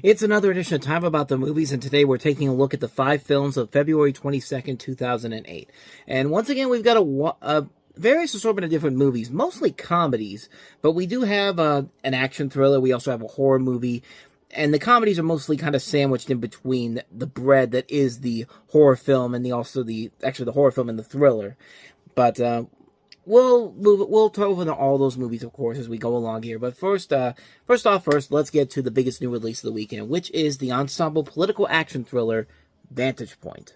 It's another edition of Time About the Movies, and today we're taking a look at the 5 films of February 22nd, 2008. And once again, we've got a various assortment of different movies, mostly comedies, but we do have an action thriller. We also have a horror movie, and the comedies are mostly kind of sandwiched in between the bread that is the horror film and the horror film and the thriller. But we'll talk over all those movies, of course, as we go along here. But first, let's get to the biggest new release of the weekend, which is the ensemble political action thriller Vantage Point.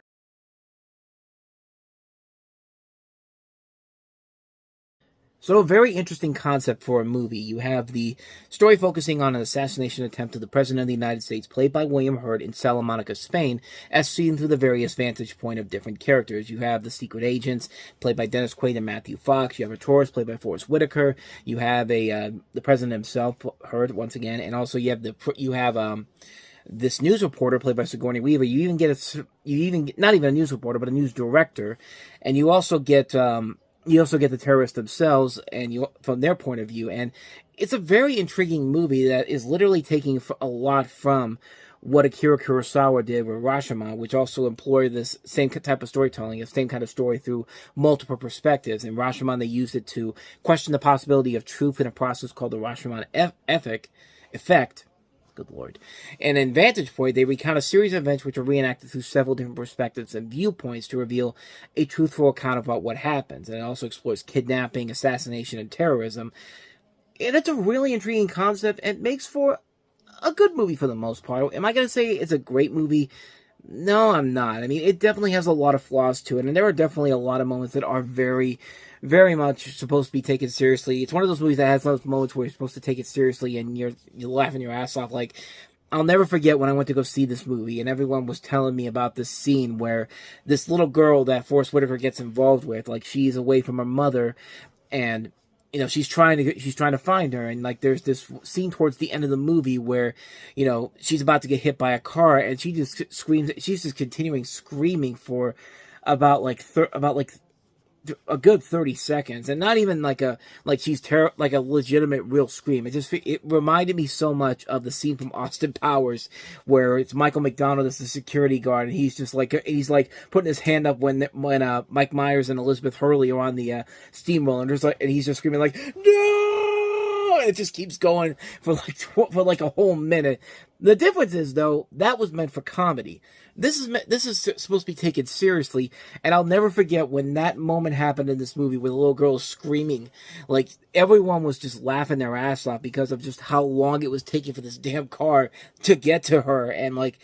So a very interesting concept for a movie. You have the story focusing on an assassination attempt of the President of the United States, played by William Hurt in Salamanca, Spain, as seen through the various vantage point of different characters. You have the secret agents, played by Dennis Quaid and Matthew Fox. You have a tourist, played by Forrest Whitaker. You have the President himself, Hurt, once again, and also you have this news reporter played by Sigourney Weaver. You even get not even a news reporter, but a news director, and you also get the terrorists themselves, and from their point of view. And it's a very intriguing movie that is literally taking a lot from what Akira Kurosawa did with Rashomon, which also employed this same type of storytelling, the same kind of story through multiple perspectives. In Rashomon, they used it to question the possibility of truth in a process called the Rashomon effect. Good Lord. And in Vantage Point, they recount a series of events which are reenacted through several different perspectives and viewpoints to reveal a truthful account about what happens. And it also explores kidnapping, assassination, and terrorism. And it's a really intriguing concept and makes for a good movie for the most part. Am I going to say it's a great movie? No, I'm not. I mean, it definitely has a lot of flaws to it, and there are definitely a lot of moments that are very, very much supposed to be taken seriously. It's one of those movies that has those moments where you're supposed to take it seriously and you're laughing your ass off. Like, I'll never forget when I went to go see this movie, and everyone was telling me about this scene where this little girl that Forrest Whitaker gets involved with, like, she's away from her mother, and she's trying to find her, and like there's this scene towards the end of the movie where she's about to get hit by a car, and she just screams. She's just continuing screaming for about a good 30 seconds, and not even like a legitimate real scream. It reminded me so much of the scene from Austin Powers where it's Michael McDonald as the security guard, and he's putting his hand up when Mike Myers and Elizabeth Hurley are on the steamroller, and he's just screaming like, no! And it just keeps going for a whole minute. The difference is, though, that was meant for comedy. This is supposed to be taken seriously, and I'll never forget when that moment happened in this movie where the little girl was screaming. Like, everyone was just laughing their ass off because of just how long it was taking for this damn car to get to her. And, like,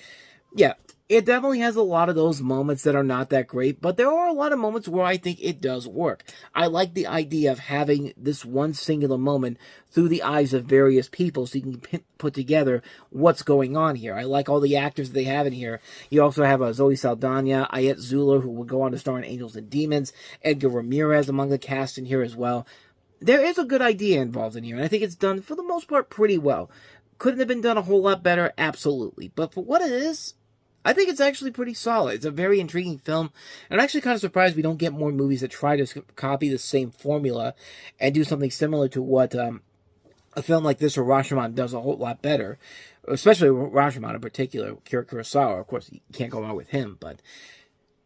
yeah, it definitely has a lot of those moments that are not that great, but there are a lot of moments where I think it does work. I like the idea of having this one singular moment through the eyes of various people so you can put together what's going on here. I like all the actors that they have in here. You also have Zoe Saldana, Ayet Zula, who will go on to star in Angels and Demons, Edgar Ramirez among the cast in here as well. There is a good idea involved in here, and I think it's done, for the most part, pretty well. Couldn't have been done a whole lot better? Absolutely. But for what it is, I think it's actually pretty solid. It's a very intriguing film, and I'm actually kind of surprised we don't get more movies that try to copy the same formula and do something similar to what a film like this or Rashomon does a whole lot better, especially Rashomon in particular. Akira Kurosawa, of course, you can't go wrong with him, but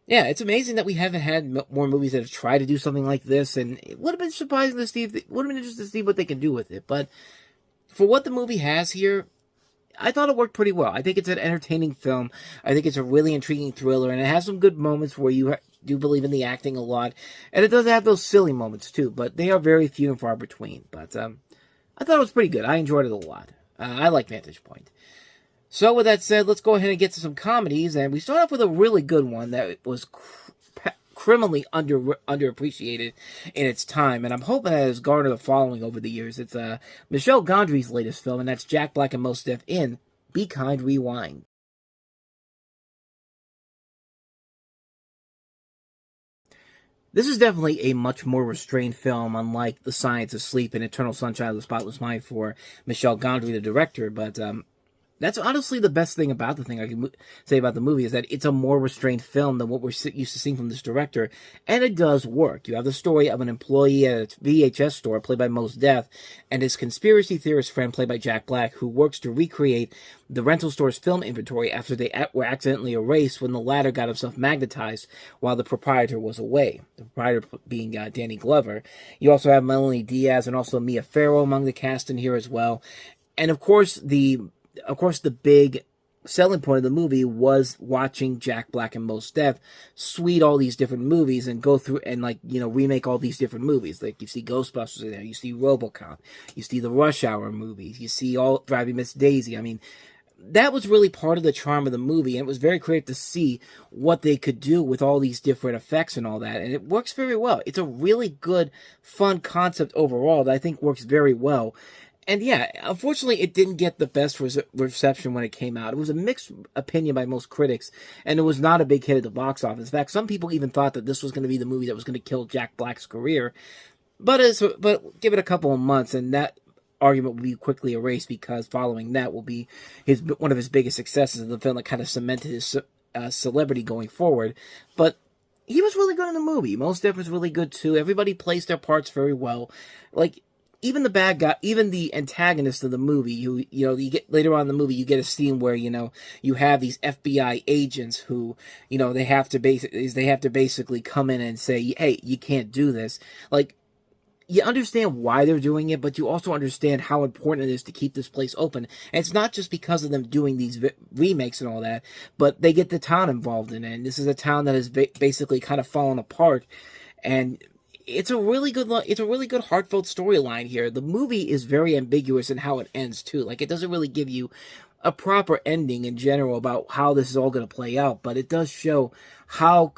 yeah, it's amazing that we haven't had more movies that have tried to do something like this, and it would have been surprising to see would have been interesting to see what they can do with it, but for what the movie has here, I thought it worked pretty well. I think it's an entertaining film. I think it's a really intriguing thriller, and it has some good moments where you do believe in the acting a lot. And it does have those silly moments, too, but they are very few and far between. But I thought it was pretty good. I enjoyed it a lot. I like Vantage Point. So with that said, let's go ahead and get to some comedies. And we start off with a really good one that was criminally underappreciated in its time, and I'm hoping that has garnered a following over the years. It's Michel Gondry's latest film, and that's Jack Black and Mos Def in Be Kind, Rewind. This is definitely a much more restrained film, unlike The Science of Sleep and Eternal Sunshine of the Spotless Mind for Michel Gondry, the director, but That's honestly the best thing about the thing I can say about the movie is that it's a more restrained film than what we're used to seeing from this director, and it does work. You have the story of an employee at a VHS store, played by Mos Def, and his conspiracy theorist friend, played by Jack Black, who works to recreate the rental store's film inventory after they were accidentally erased when the latter got himself magnetized while the proprietor was away. The proprietor being Danny Glover. You also have Melanie Diaz and also Mia Farrow among the cast in here as well. And of course, the big selling point of the movie was watching Jack Black and Mos Def suite all these different movies and go through and remake all these different movies. Like you see Ghostbusters in there, you see RoboCop, you see the Rush Hour movies, you see all Driving Miss Daisy. I mean, that was really part of the charm of the movie, and it was very creative to see what they could do with all these different effects and all that, and it works very well. It's a really good, fun concept overall that I think works very well. And yeah, unfortunately, it didn't get the best reception when it came out. It was a mixed opinion by most critics, and it was not a big hit at the box office. In fact, some people even thought that this was going to be the movie that was going to kill Jack Black's career. But give it a couple of months, and that argument will be quickly erased, because following that will be one of his biggest successes in the film that kind of cemented his celebrity going forward. But he was really good in the movie. Mos Def was really good too. Everybody plays their parts very well. Like, even the bad guy, even the antagonist of the movie, you get later on in the movie, you get a scene where, you have these FBI agents who, they have to basically come in and say, hey, you can't do this. Like, you understand why they're doing it, but you also understand how important it is to keep this place open. And it's not just because of them doing these remakes and all that, but they get the town involved in it. And this is a town that has basically kind of fallen apart. And it's a really good heartfelt storyline here. The movie is very ambiguous in how it ends too. Like, it doesn't really give you a proper ending in general about how this is all going to play out, but it does show how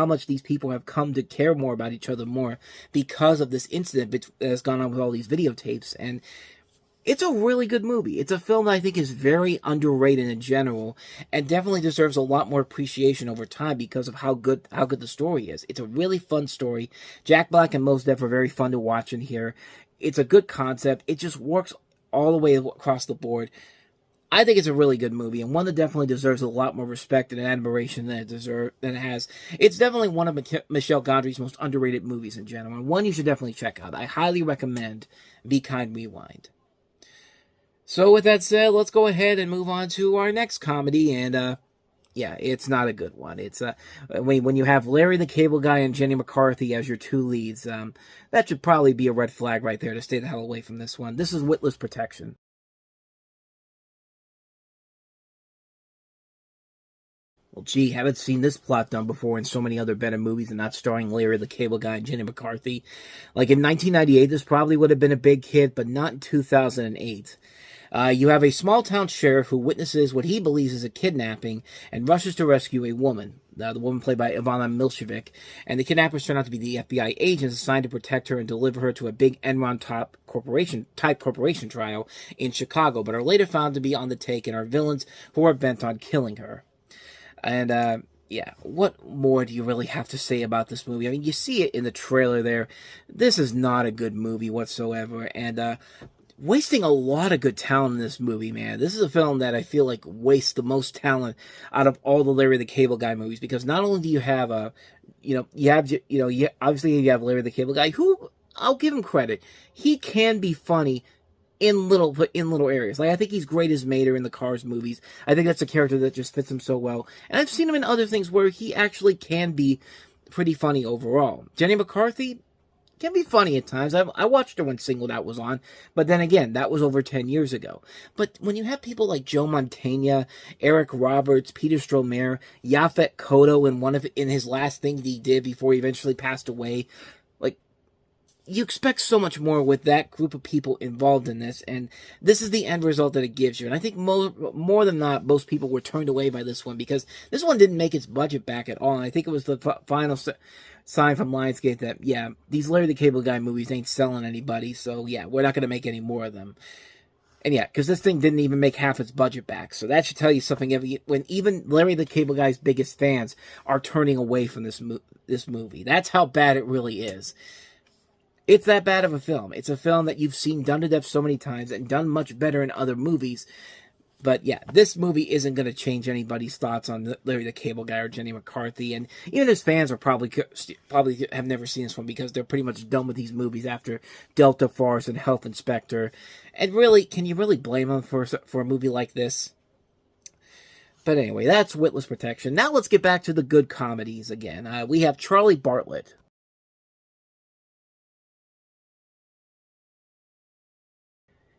much these people have come to care more about each other more because of this incident that has gone on with all these videotapes. And it's a really good movie. It's a film that I think is very underrated in general, and definitely deserves a lot more appreciation over time because of how good the story is. It's a really fun story. Jack Black and Mos Def are very fun to watch in here. It's a good concept. It just works all the way across the board. I think it's a really good movie, and one that definitely deserves a lot more respect and admiration than it has. It's definitely one of Michel Gondry's most underrated movies in general, and one you should definitely check out. I highly recommend Be Kind, Rewind. So with that said, let's go ahead and move on to our next comedy, and yeah, it's not a good one. It's when you have Larry the Cable Guy and Jenny McCarthy as your two leads, that should probably be a red flag right there to stay the hell away from this one. This is Witless Protection. Well, gee, haven't seen this plot done before in so many other better movies and not starring Larry the Cable Guy and Jenny McCarthy. Like, in 1998, this probably would have been a big hit, but not in 2008. You have a small-town sheriff who witnesses what he believes is a kidnapping and rushes to rescue a woman, the woman played by Ivana Milcevic, and the kidnappers turn out to be the FBI agents assigned to protect her and deliver her to a big Enron-type corporation trial in Chicago, but are later found to be on the take and are villains who are bent on killing her. And, yeah, what more do you really have to say about this movie? I mean, you see it in the trailer there. This is not a good movie whatsoever, and, wasting a lot of good talent in this movie, man. This is a film that I feel like wastes the most talent out of all the Larry the Cable Guy movies, because not only do you have obviously you have Larry the Cable Guy, who, I'll give him credit, he can be funny in little areas. Like, I think he's great as Mater in the Cars movies. I think that's a character that just fits him so well. And I've seen him in other things where he actually can be pretty funny overall. Jenny McCarthy can be funny at times. I watched her when Singled Out was on, but then again, that was over 10 years ago. But when you have people like Joe Mantegna, Eric Roberts, Peter Stormare, Yaphet Kotto in his last thing he did before he eventually passed away, like, you expect so much more with that group of people involved in this, and this is the end result that it gives you. And I think more than not, most people were turned away by this one, because this one didn't make its budget back at all, and I think it was the final sign from Lionsgate that, yeah, these Larry the Cable Guy movies ain't selling anybody, so yeah, we're not going to make any more of them. And yeah, because this thing didn't even make half its budget back, so that should tell you something. When even Larry the Cable Guy's biggest fans are turning away from this movie. That's how bad it really is. It's that bad of a film. It's a film that you've seen done to death so many times and done much better in other movies. But yeah, this movie isn't going to change anybody's thoughts on Larry the Cable Guy or Jenny McCarthy, and even his fans are probably have never seen this one because they're pretty much done with these movies after Delta Force and Health Inspector. And really, can you really blame them for a movie like this? But anyway, that's Witless Protection. Now let's get back to the good comedies again. We have Charlie Bartlett.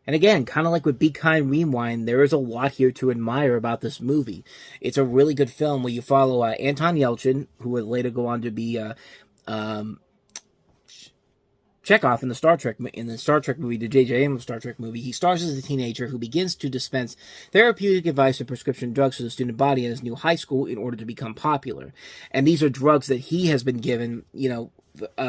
And again, kind of like with Be Kind Rewind, there is a lot here to admire about this movie. It's a really good film where you follow Anton Yelchin, who would later go on to be um, Chekhov in the Star Trek movie, the J.J. Abrams Star Trek movie. He stars as a teenager who begins to dispense therapeutic advice and prescription drugs to the student body in his new high school in order to become popular. And these are drugs that he has been given,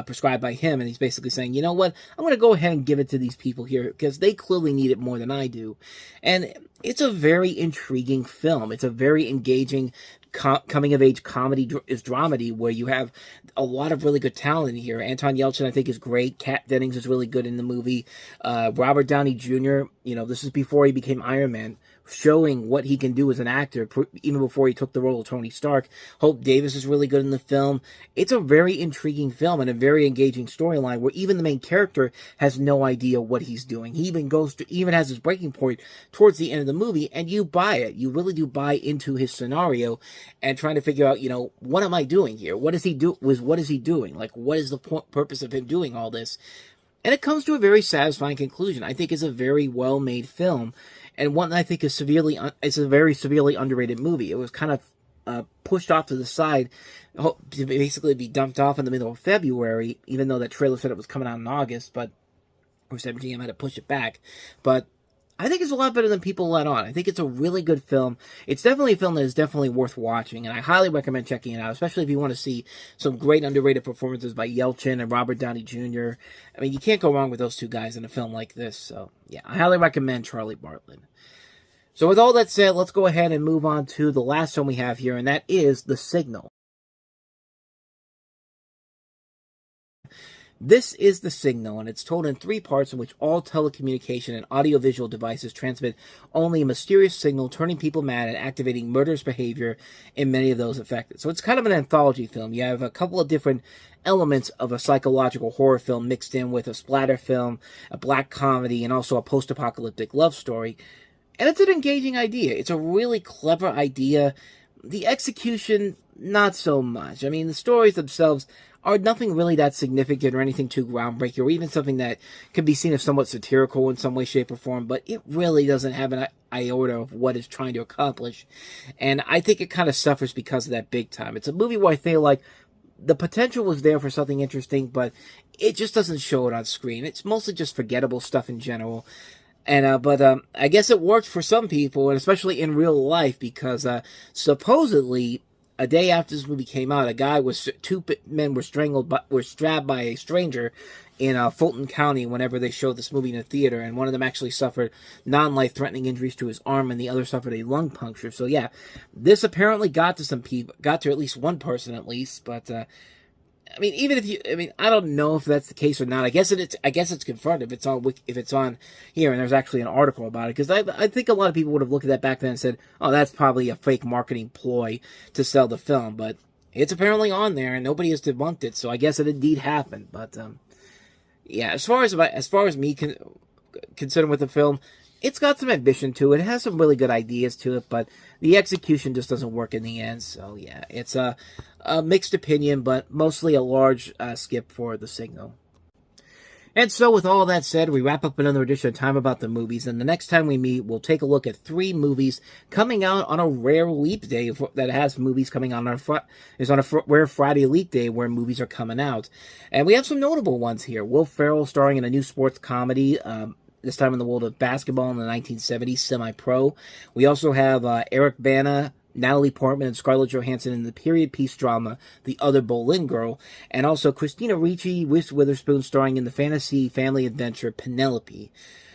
prescribed by him, and he's basically saying, you know what, I'm going to go ahead and give it to these people here because they clearly need it more than I do. And it's a very intriguing film. It's a very engaging coming-of-age comedy dramedy where you have a lot of really good talent here. Anton Yelchin, I think, is great. Kat Dennings is really good in the movie. Robert Downey Jr., this is before he became Iron Man, showing what he can do as an actor, even before he took the role of Tony Stark. Hope Davis is really good in the film. It's a very intriguing film and a very engaging storyline where even the main character has no idea what he's doing. He even has his breaking point towards the end of the movie, and you buy it. You really do buy into his scenario and trying to figure out, what am I doing here? What is he doing? Like, what is the purpose of him doing all this? And it comes to a very satisfying conclusion. I think it's a very well-made film, and one that I think is it's a very severely underrated movie. It was kind of pushed off to the side to basically be dumped off in the middle of February, even though that trailer said it was coming out in August, but of course MGM had to push it back. But I think it's a lot better than people let on. I think it's a really good film. It's definitely a film that is definitely worth watching, and I highly recommend checking it out, especially if you want to see some great underrated performances by Yelchin and Robert Downey Jr. I mean, you can't go wrong with those two guys in a film like this. So, yeah, I highly recommend Charlie Bartlett. So with all that said, let's go ahead and move on to the last film we have here, and that is The Signal. This is The Signal, and it's told in 3 parts in which all telecommunication and audiovisual devices transmit only a mysterious signal, turning people mad and activating murderous behavior in many of those affected. So it's kind of an anthology film. You have a couple of different elements of a psychological horror film mixed in with a splatter film, a black comedy, and also a post-apocalyptic love story. And it's an engaging idea. It's a really clever idea. The execution, not so much. I mean, the stories themselves are nothing really that significant or anything too groundbreaking or even something that can be seen as somewhat satirical in some way, shape, or form, but it really doesn't have an iota of what it's trying to accomplish. And I think it kind of suffers because of that big time. It's a movie where I feel like the potential was there for something interesting, but it just doesn't show it on screen. It's mostly just forgettable stuff in general. And but I guess it worked for some people, and especially in real life, because supposedly a day after this movie came out, two men were stabbed by a stranger in Fulton County whenever they showed this movie in a theater, and one of them actually suffered non-life-threatening injuries to his arm, and the other suffered a lung puncture. So yeah, this apparently got to some people, got to at least one person at least, but I mean, I don't know if that's the case or not. I guess it's confirmed if it's on here, and there's actually an article about it. Because I think a lot of people would have looked at that back then and said, "Oh, that's probably a fake marketing ploy to sell the film." But it's apparently on there, and nobody has debunked it. So I guess it indeed happened. But yeah, as far as me concerned with the film, it's got some ambition to it. It has some really good ideas to it, but the execution just doesn't work in the end. So yeah, it's a mixed opinion, but mostly a large skip for The Signal. And so with all that said, we wrap up another edition of Time About the Movies, and the next time we meet, we'll take a look at 3 movies coming out on a rare leap day that has movies coming out on a rare Friday leap day where movies are coming out. And we have some notable ones here. Will Ferrell starring in a new sports comedy, this time in the world of basketball in the 1970s, Semi-Pro. We also have Eric Bana, Natalie Portman, and Scarlett Johansson in the period piece drama The Other Boleyn Girl, and also Christina Ricci, Reese Witherspoon starring in the fantasy family adventure Penelope.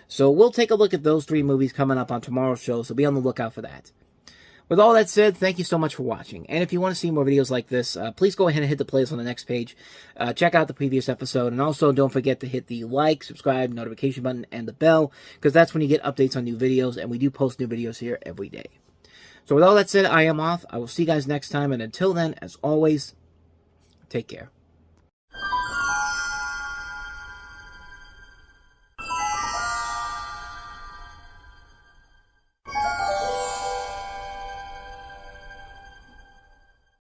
So we'll take a look at those 3 movies coming up on tomorrow's show, so be on the lookout for that. With all that said, thank you so much for watching. And if you want to see more videos like this, please go ahead and hit the playlist on the next page. Check out the previous episode. And also, don't forget to hit the like, subscribe, notification button, and the bell, because that's when you get updates on new videos. And we do post new videos here every day. So with all that said, I am off. I will see you guys next time. And until then, as always, take care.